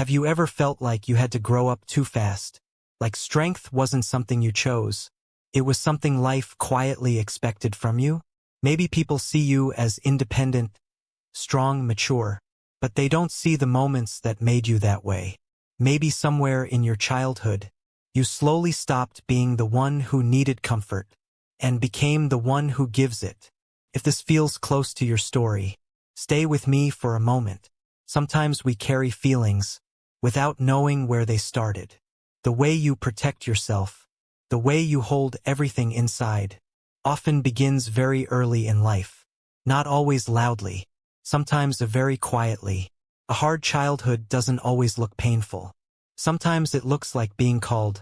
Have you ever felt like you had to grow up too fast? Like strength wasn't something you chose. It was something life quietly expected from you? Maybe people see you as independent, strong, mature, but they don't see the moments that made you that way. Maybe somewhere in your childhood, you slowly stopped being the one who needed comfort and became the one who gives it. If this feels close to your story, stay with me for a moment. Sometimes we carry feelings without knowing where they started. The way you protect yourself, the way you hold everything inside, often begins very early in life. Not always loudly, sometimes very quietly. A hard childhood doesn't always look painful. Sometimes it looks like being called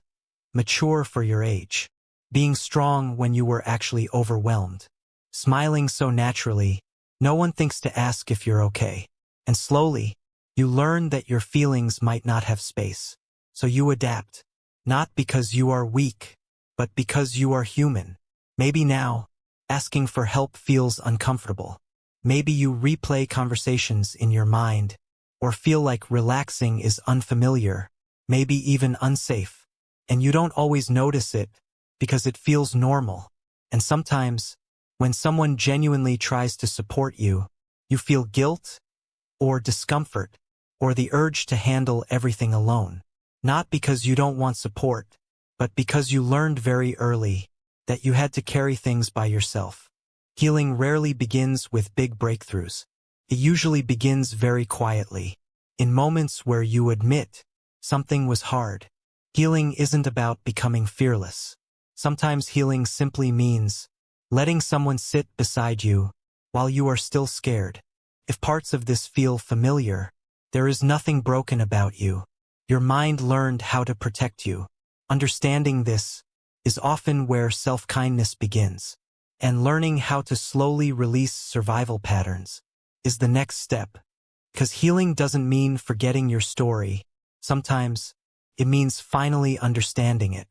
mature for your age, being strong when you were actually overwhelmed, smiling so naturally, no one thinks to ask if you're okay. And slowly, you learn that your feelings might not have space. So you adapt, not because you are weak, but because you are human. Maybe now, asking for help feels uncomfortable. Maybe you replay conversations in your mind, or feel like relaxing is unfamiliar, maybe even unsafe. And you don't always notice it, because it feels normal. And sometimes, when someone genuinely tries to support you, you feel guilt, or discomfort, or the urge to handle everything alone. Not because you don't want support, but because you learned very early that you had to carry things by yourself. Healing rarely begins with big breakthroughs. It usually begins very quietly, in moments where you admit something was hard. Healing isn't about becoming fearless. Sometimes healing simply means letting someone sit beside you while you are still scared. If parts of this feel familiar, there is nothing broken about you. Your mind learned how to protect you. Understanding this is often where self-kindness begins. And learning how to slowly release survival patterns is the next step. Because healing doesn't mean forgetting your story. Sometimes, it means finally understanding it.